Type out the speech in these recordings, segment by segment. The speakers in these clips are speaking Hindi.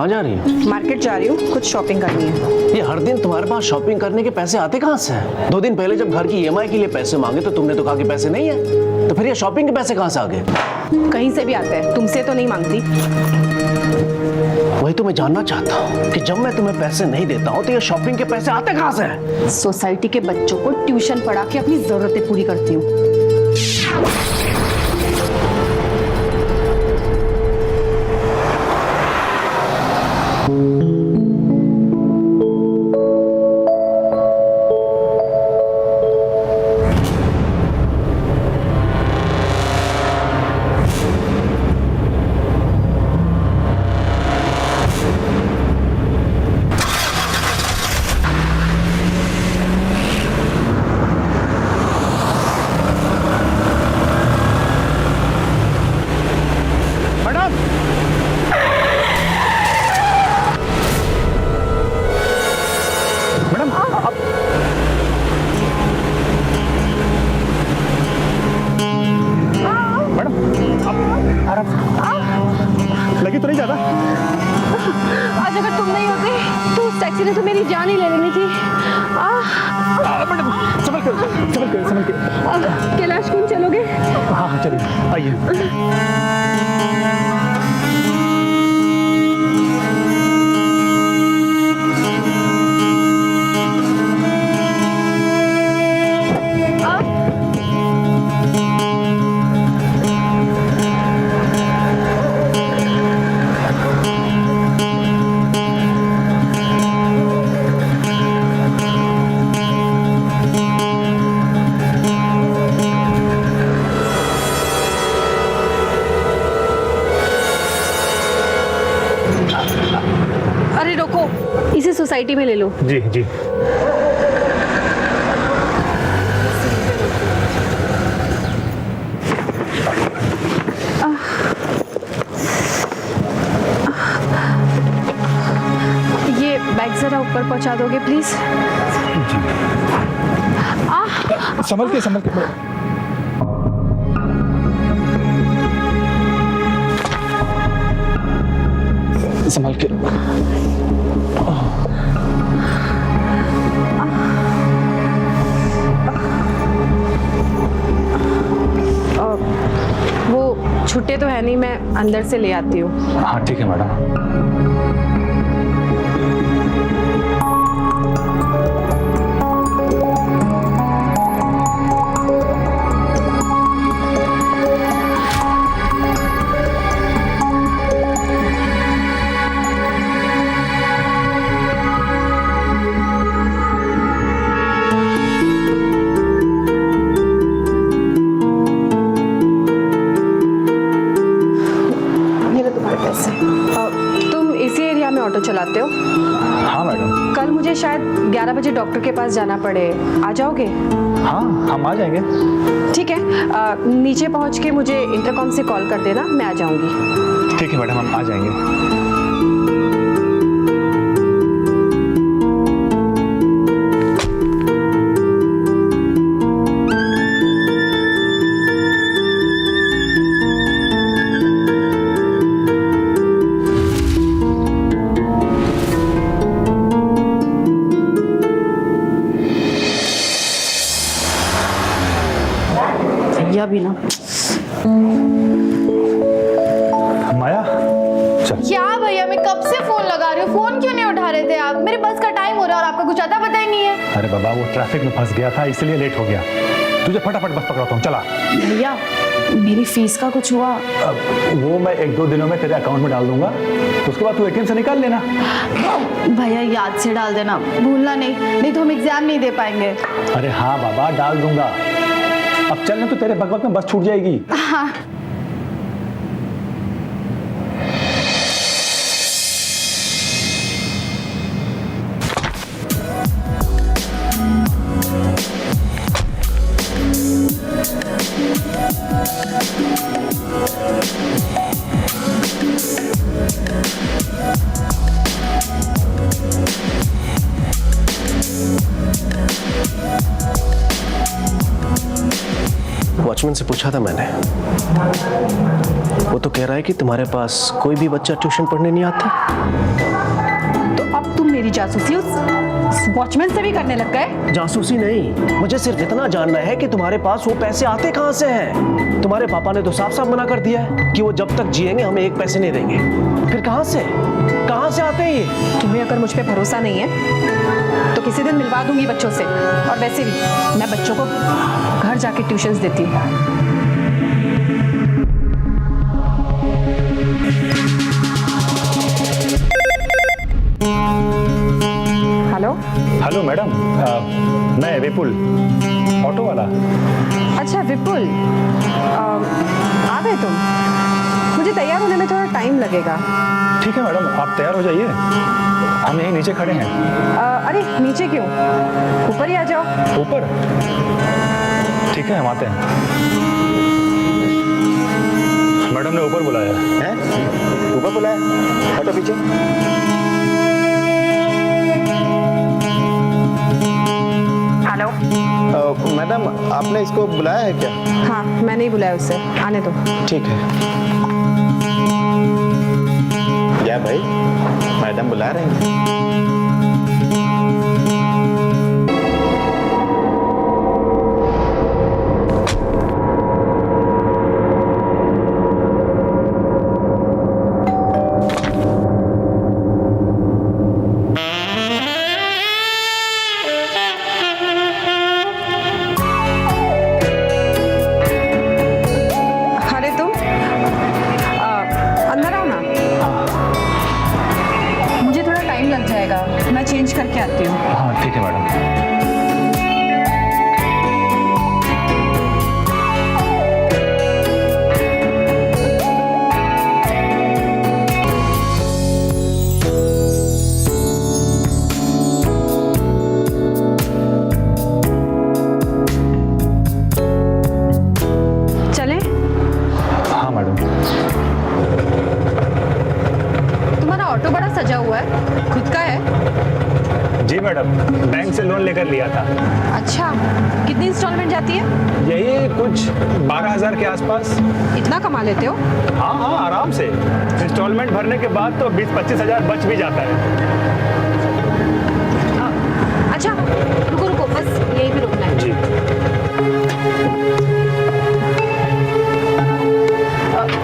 कहाँ जा रही हो? मार्केट जा रही हूँ, कुछ शॉपिंग करनी है। ये हर दिन तुम्हारे पास शॉपिंग करने के पैसे आते कहाँ से हैं? 2 दिन पहले जब घर की EMI के लिए पैसे मांगे तो तुमने तो कहा कि पैसे नहीं है, तो फिर ये शॉपिंग के पैसे कहाँ से आ गए? कहीं से भी आते हैं, तुमसे तो नहीं मांगती। वही तो मैं जानना चाहता हूँ कि जब मैं तुम्हें पैसे नहीं देता हूँ तो ये शॉपिंग के पैसे आते कहाँ से हैं? सोसाइटी के बच्चों को ट्यूशन पढ़ा के अपनी जरूरतें पूरी करती हूँ। लगी तो नहीं ज्यादा? आज अगर तुम नहीं होते तो उस टैक्सी ने तो मेरी जान ही ले लेनी थी। मैडम संभल के कैलाश कौन चलोगे? हाँ हाँ चलिए आइए। अरे रोको, इसे सोसाइटी में ले लो। जी जी। ये बैग जरा ऊपर पहुंचा दोगे प्लीज? संभल के संभल के। वो छुट्टे तो है नहीं, मैं अंदर से ले आती हूँ। हाँ ठीक है मैडम। तुम इसी एरिया में ऑटो चलाते हो? हाँ मैडम। कल मुझे शायद 11 बजे डॉक्टर के पास जाना पड़े, आ जाओगे? हाँ हम आ जाएंगे। ठीक है, नीचे पहुंच के मुझे इंटरकॉम से कॉल कर देना, मैं आ जाऊंगी। ठीक है मैडम, हम आ जाएंगे। या भी ना माया चल। क्या भैया, मैं कब से फोन लगा रही हूँ, फोन क्यों नहीं उठा रहे थे आप? मेरे बस का टाइम हो रहा है और आपका कुछ आता पता ही नहीं है। अरे बाबा वो ट्रैफिक में फंस गया था इसलिए लेट हो गया। तुझे फटाफट बस पकड़ाता हूँ, चला। भैया मेरी फीस का कुछ हुआ? वो मैं 1-2 दिनों में तेरे अकाउंट में डाल दूंगा, तो उसके बाद तू ATM से निकाल लेना। भैया याद से डाल देना, भूलना नहीं तो हम एग्जाम नहीं दे पाएंगे। अरे हाँ बाबा डाल दूंगा। अब चलना तो तेरे बकबक में बस छूट जाएगी। हाँ वॉचमैन से पूछा था मैंने, वो तो कह रहा है कि तुम्हारे पास कोई भी बच्चा ट्यूशन पढ़ने नहीं आता। तो अब तुम मेरी जासूसी उस वॉचमैन से भी करने लग गए? जासूसी नहीं, मुझे सिर्फ इतना जानना है कि तुम्हारे पास वो पैसे आते कहां से हैं। तुम्हारे पापा ने तो साफ साफ मना कर दिया है कि वो जब तक जिएंगे हमें एक पैसे नहीं देंगे। फिर कहां से आते हैं ये? तुम्हें अगर मुझ पे भरोसा नहीं है तो किसी दिन मिलवा दूंगी बच्चों से। और वैसे भी मैं बच्चों को घर जाके ट्यूशंस देती हूँ। हेलो। हेलो मैडम, मैं विपुल, ऑटो वाला। अच्छा विपुल, आ गए तुम? मुझे तैयार होने में थोड़ा टाइम लगेगा। ठीक है मैडम, आप तैयार हो जाइए, हम यहीं नीचे खड़े हैं। अरे नीचे क्यों, ऊपर ही आ जाओ। ऊपर? ठीक है, हम आते हैं। मैडम ने ऊपर बुलाया हैं? ऊपर बुलाया? हटो पीछे। हेलो। मैडम, आपने इसको बुलाया है क्या? हाँ, मैंने ही बुलाया उससे, आने दो। ठीक है। क्या भाई, मैडम बुला रहे हैं? अरे तुम अंदर आओ ना, मुझे थोड़ा टाइम लग जाएगा, मैं चेंज करके आती हूँ। हाँ ठीक है मैडम। चलें? हाँ मैडम। तुम्हारा ऑटो बड़ा सजा हुआ है, खुद का है? जी मैडम, बैंक से लोन लेकर लिया था। अच्छा, कितनी इंस्टॉलमेंट जाती है? यही कुछ 12,000 के आसपास। इतना कमा लेते हो? हाँ हाँ, आराम से। इंस्टॉलमेंट भरने के बाद तो 20-25 हज़ार बच भी जाता है। अच्छा रुको रुको, बस यही भी रुकना है। जी।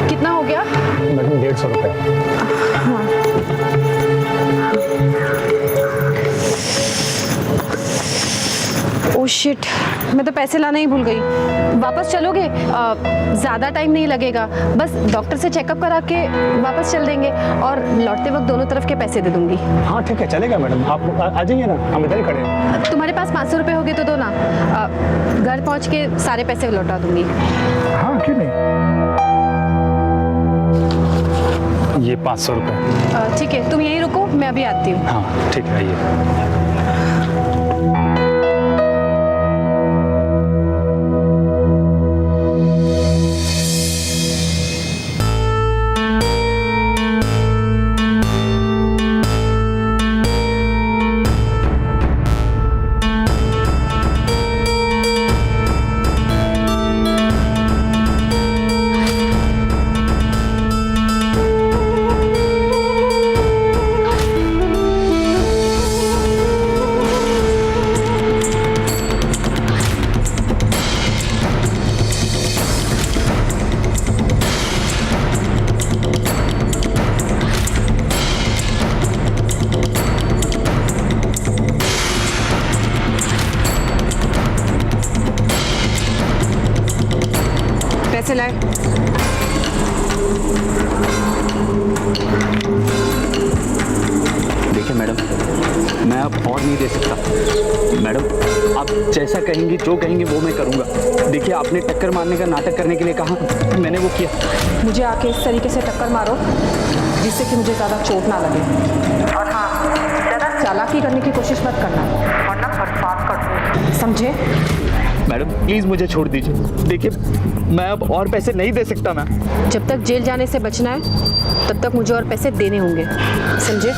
कितना हो गया? मैडम 150 रुपये। ओह शिट, मैं तो पैसे लाना ही भूल गई। वापस चलोगे? ज़्यादा टाइम नहीं लगेगा, बस डॉक्टर से चेकअप करा के वापस चल देंगे और लौटते वक्त दोनों तरफ के पैसे दे दूंगी। हाँ ठीक है, चलेगा मैडम, आप आ जाइए ना, हम इधर ही खड़े हैं। तुम्हारे पास 500 रुपये हो गए तो दो ना, घर पहुंच के सारे पैसे लौटा दूंगी। हाँ क्यों नहीं, ये 500 रुपये। ठीक है, तुम यहीं रुको, मैं अभी आती हूँ। हाँ ठीक है, आइए। पैसे लाए। देखिए मैडम, मैं अब और नहीं दे सकता। मैडम आप जैसा कहेंगी, जो कहेंगी वो मैं करूँगा। देखिए आपने टक्कर मारने का नाटक करने के लिए कहा, मैंने वो किया। मुझे आके इस तरीके से टक्कर मारो जिससे कि मुझे ज़्यादा चोट ना लगे। और हाँ, ज़्यादा चालाकी करने की कोशिश मत करना, वरना बर्बाद कर दूँगी, समझे? मैडम प्लीज़ मुझे छोड़ दीजिए। देखिए मैं अब और पैसे नहीं दे सकता। मैं जब तक जेल जाने से बचना है तब तक मुझे और पैसे देने होंगे, समझे?